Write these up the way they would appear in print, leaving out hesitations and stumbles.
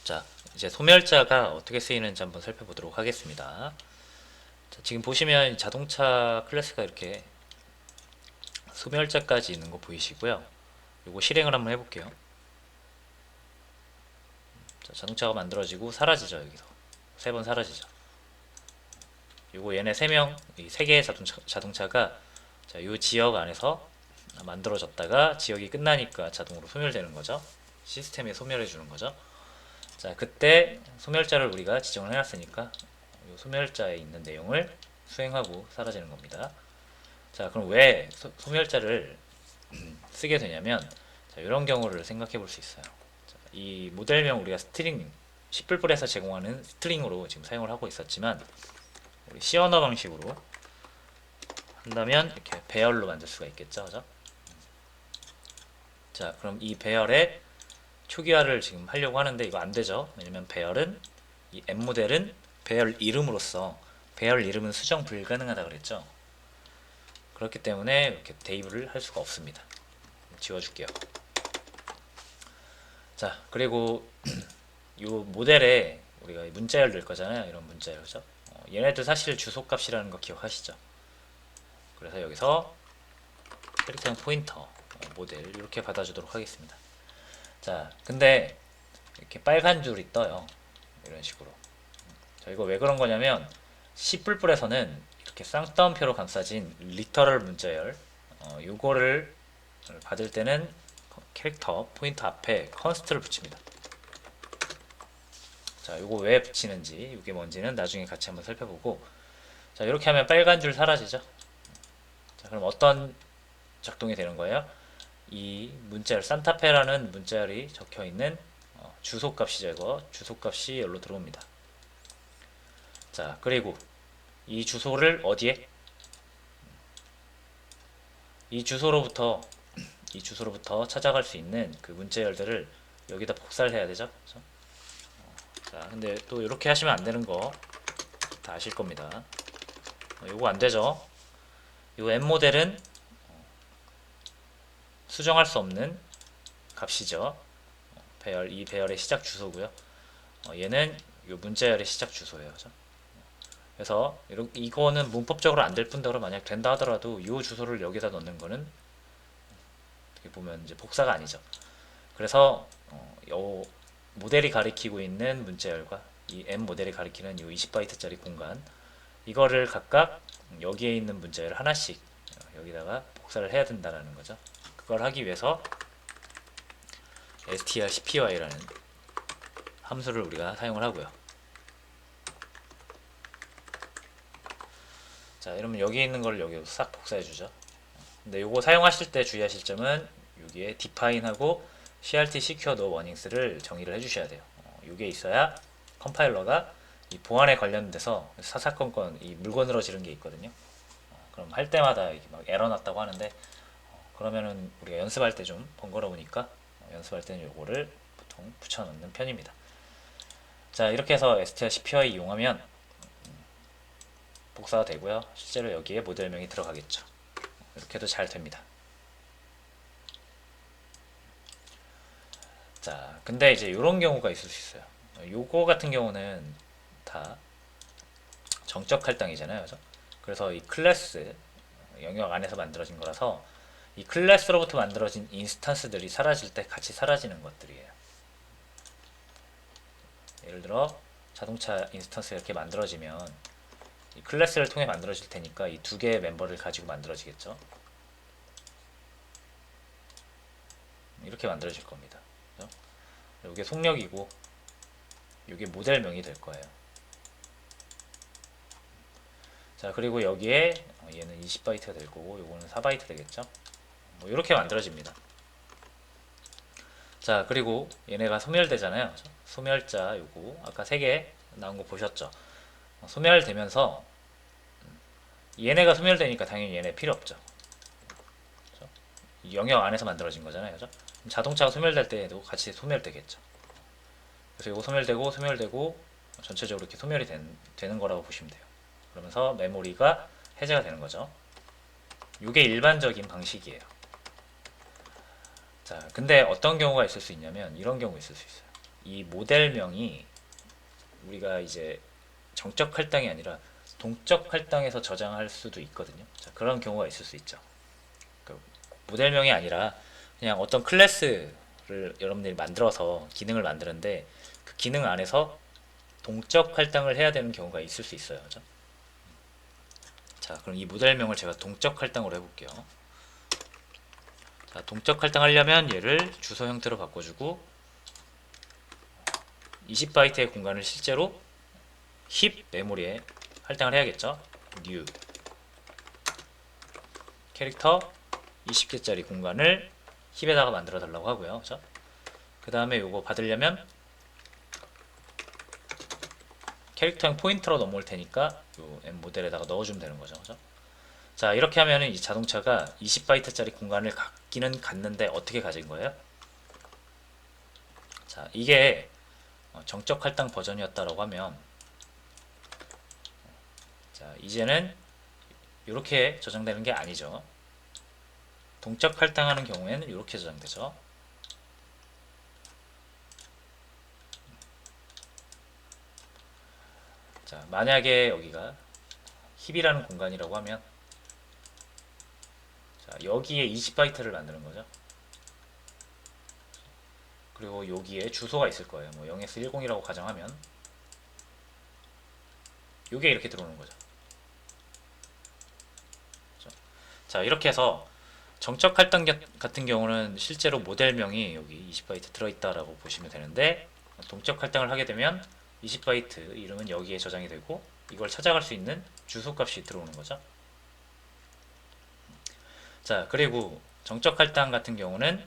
자, 이제 소멸자가 어떻게 쓰이는지 한번 살펴보도록 하겠습니다. 자, 지금 보시면 자동차 클래스가 이렇게 소멸자까지 있는 거 보이시고요. 요거 실행을 한번 해볼게요. 자, 자동차가 만들어지고 사라지죠. 여기서 세 번 사라지죠. 요거 얘네 세 개의 자동차가 자, 요 지역 안에서 만들어졌다가 지역이 끝나니까 자동으로 소멸되는 거죠. 시스템이 소멸해 주는 거죠. 자, 그때 소멸자를 우리가 지정을 해놨으니까 요 소멸자에 있는 내용을 수행하고 사라지는 겁니다. 자, 그럼 왜 소멸자를 쓰게 되냐면, 자, 이런 경우를 생각해 볼 수 있어요. 자, 이 모델명 우리가 스트링, C++에서 제공하는 스트링으로 지금 사용을 하고 있었지만, 우리 C 언어 방식으로 한다면 이렇게 배열로 만들 수가 있겠죠, 그죠? 자, 그럼 이 배열에 초기화를 지금 하려고 하는데 이거 안 되죠. 왜냐면 배열은 이 M 모델은 배열 이름으로서 배열 이름은 수정 불가능하다 그랬죠. 그렇기 때문에 이렇게 대입을 할 수가 없습니다. 지워줄게요. 자, 그리고 이 모델에 우리가 문자열 넣을 거잖아요. 이런 문자열, 그죠? 얘네들 사실 주소값이라는 거 기억하시죠? 그래서 여기서 캐릭터형 포인터 모델 이렇게 받아주도록 하겠습니다. 자, 근데 이렇게 빨간 줄이 떠요. 이런 식으로. 자, 이거 왜 그런 거냐면 C++에서는 이렇게 쌍따옴표로 감싸진 리터럴 문자열 요거를 받을 때는 캐릭터 포인터 앞에 컨스트를 붙입니다. 자, 요거 왜 붙이는지 이게 뭔지는 나중에 같이 한번 살펴보고, 자, 이렇게 하면 빨간 줄 사라지죠. 자, 그럼 어떤 작동이 되는 거예요? 이 문자열 산타페라는 문자열이 적혀 있는 주소값이죠. 이거 주소값이 여기로 들어옵니다. 자, 그리고 이 주소를 어디에? 이 주소로부터 이 주소로부터 찾아갈 수 있는 그 문자열들을 여기다 복사를 해야 되죠. 그렇죠? 자, 근데 또 이렇게 하시면 안 되는 거 다 아실 겁니다. 요거 안 되죠. 요 M 모델은 수정할 수 없는 값이죠. 이 배열의 시작 주소고요. 얘는 요 문자열의 시작 주소예요. 그렇죠? 그래서 이거는 문법적으로 안 될 뿐더러 만약 된다 하더라도 이 주소를 여기다 넣는 거는 어떻게 보면 이제 복사가 아니죠. 그래서 이 모델이 가리키고 있는 문자열과 이 M 모델이 가리키는 이 20바이트짜리 공간 이거를 각각 여기에 있는 문자열 하나씩 여기다가 복사를 해야 된다는 거죠. 그걸 하기 위해서 strcpy라는 함수를 우리가 사용을 하고요. 자, 이러면 여기 있는 걸 여기로 싹 복사해 주죠. 근데 요거 사용하실 때 주의하실 점은 여기에 define하고 crt secure no warnings를 정의를 해주셔야 돼요. 이게 있어야 컴파일러가 이 보안에 관련돼서 사사건건 이 물건으로 지른 게 있거든요. 그럼 할 때마다 이렇게 막 에러 났다고 하는데 그러면은 우리가 연습할 때 좀 번거로우니까 연습할 때는 요거를 보통 붙여넣는 편입니다. 자, 이렇게 해서 strcpy 이용하면 복사가 되고요. 실제로 여기에 모델명이 들어가겠죠. 이렇게 해도 잘 됩니다. 자, 근데 이제 이런 경우가 있을 수 있어요. 요거 같은 경우는 다 정적 할당이잖아요. 그죠? 그래서 이 클래스 영역 안에서 만들어진 거라서 이 클래스로부터 만들어진 인스턴스들이 사라질 때 같이 사라지는 것들이에요. 예를 들어 자동차 인스턴스가 이렇게 만들어지면 이 클래스를 통해 만들어질 테니까 이 두 개의 멤버를 가지고 만들어지겠죠. 이렇게 만들어질 겁니다. 이게 속력이고 이게 모델명이 될 거예요. 자, 그리고 여기에 얘는 20바이트가 될 거고 요거는 4바이트 되겠죠. 뭐 이렇게 만들어집니다. 자, 그리고 얘네가 소멸되잖아요. 소멸자 요거 아까 3개 나온 거 보셨죠? 소멸되면서 얘네가 소멸되니까 당연히 얘네 필요 없죠. 그렇죠? 영역 안에서 만들어진 거잖아요. 그죠? 자동차가 소멸될 때에도 같이 소멸되겠죠. 그래서 이거 소멸되고 전체적으로 이렇게 소멸이 되는 거라고 보시면 돼요. 그러면서 메모리가 해제가 되는 거죠. 이게 일반적인 방식이에요. 자, 근데 어떤 경우가 있을 수 있냐면 이런 경우 있을 수 있어요. 이 모델명이 우리가 이제 정적 할당이 아니라 동적 할당에서 저장할 수도 있거든요. 자, 그런 경우가 있을 수 있죠. 그 모델명이 아니라 그냥 어떤 클래스를 여러분들이 만들어서 기능을 만드는데 그 기능 안에서 동적 할당을 해야 되는 경우가 있을 수 있어요. 그죠? 자, 그럼 이 모델명을 제가 동적 할당으로 해볼게요. 자, 동적 할당하려면 얘를 주소 형태로 바꿔주고 20바이트의 공간을 실제로 힙 메모리에 할당을 해야겠죠. new 캐릭터 20개짜리 공간을 힙에다가 만들어 달라고 하고요. 그 다음에 요거 받으려면 캐릭터형 포인터로 넘어올 테니까 요 M 모델에다가 넣어주면 되는 거죠. 그죠? 자, 이렇게 하면은 이 자동차가 20바이트짜리 공간을 갖기는 갖는데 어떻게 가진 거예요? 자, 이게 정적 할당 버전이었다라고 하면, 자, 이제는 이렇게 저장되는 게 아니죠. 동적 할당하는 경우에는 이렇게 저장되죠. 자, 만약에 여기가 힙이라는 공간이라고 하면, 자, 여기에 20바이트를 만드는 거죠. 그리고 여기에 주소가 있을 거예요. 뭐 0x10이라고 가정하면 이게 이렇게 들어오는 거죠. 그렇죠? 자, 이렇게 해서 정적 할당 같은 경우는 실제로 모델명이 여기 20바이트 들어있다라고 보시면 되는데, 동적 할당을 하게 되면 20바이트 이름은 여기에 저장이 되고 이걸 찾아갈 수 있는 주소 값이 들어오는 거죠. 자, 그리고 정적 할당 같은 경우는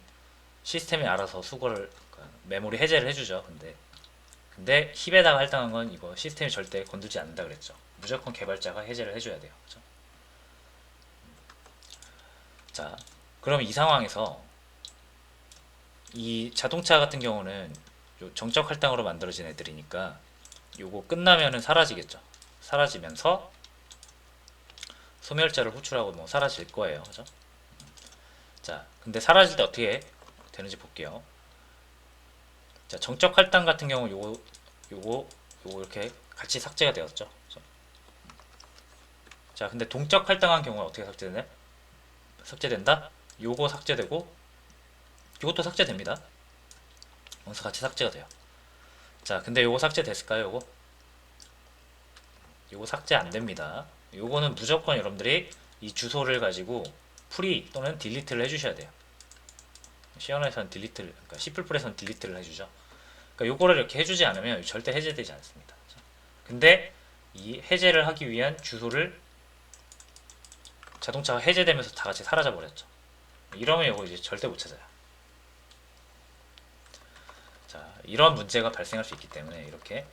시스템이 알아서 수거를, 그러니까 메모리 해제를 해주죠. 근데 힙에다가 할당한 건 이거 시스템이 절대 건들지 않는다 그랬죠. 무조건 개발자가 해제를 해줘야 돼요. 그렇죠? 자, 그럼 이 상황에서 이 자동차 같은 경우는 정적 할당으로 만들어진 애들이니까 요거 끝나면은 사라지겠죠. 사라지면서 소멸자를 호출하고 뭐 사라질 거예요. 그죠? 자, 근데 사라질 때 어떻게 되는지 볼게요. 자, 정적 할당 같은 경우 요거 이렇게 같이 삭제가 되었죠. 그죠? 자, 근데 동적 할당한 경우는 어떻게 삭제되냐? 삭제된다? 요거 삭제되고 요것도 삭제됩니다. 원서 같이 삭제가 돼요. 자, 근데 요거 삭제됐을까요? 요거 삭제 안 됩니다. 요거는 무조건 여러분들이 이 주소를 가지고 프리 또는 딜리트를 해주셔야 돼요. 시연에서는 딜리트를, 그러니까 C++에서는 딜리트를 해주죠. 그러니까 요거를 이렇게 해주지 않으면 절대 해제되지 않습니다. 근데 이 해제를 하기 위한 주소를 자동차가 해제되면서 다 같이 사라져 버렸죠. 이러면 이거 이제 절대 못 찾아요. 자, 이런 문제가 발생할 수 있기 때문에 이렇게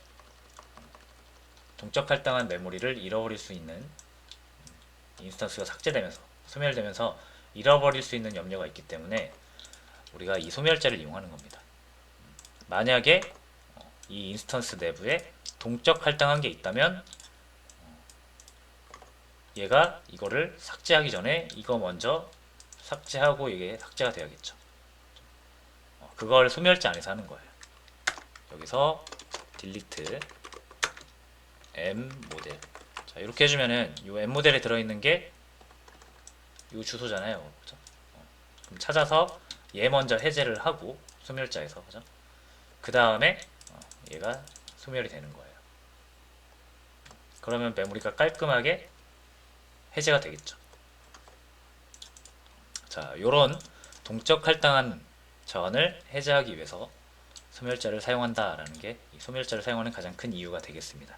동적 할당한 메모리를 잃어버릴 수 있는 인스턴스가 삭제되면서 소멸되면서 잃어버릴 수 있는 염려가 있기 때문에 우리가 이 소멸자를 이용하는 겁니다. 만약에 이 인스턴스 내부에 동적 할당한 게 있다면 얘가 이거를 삭제하기 전에 이거 먼저 삭제하고 이게 삭제가 돼야겠죠. 그걸 소멸자 안에서 하는 거예요. 여기서 딜리트 M 모델. 자, 이렇게 해주면은 이 M 모델에 들어있는 게 이 주소잖아요. 그죠? 그럼 찾아서 얘 먼저 해제를 하고 소멸자에서, 그죠? 그 다음에 얘가 소멸이 되는 거예요. 그러면 메모리가 깔끔하게 해제가 되겠죠. 자, 요런 동적 할당한 자원을 해제하기 위해서 소멸자를 사용한다라는 게 이 소멸자를 사용하는 가장 큰 이유가 되겠습니다.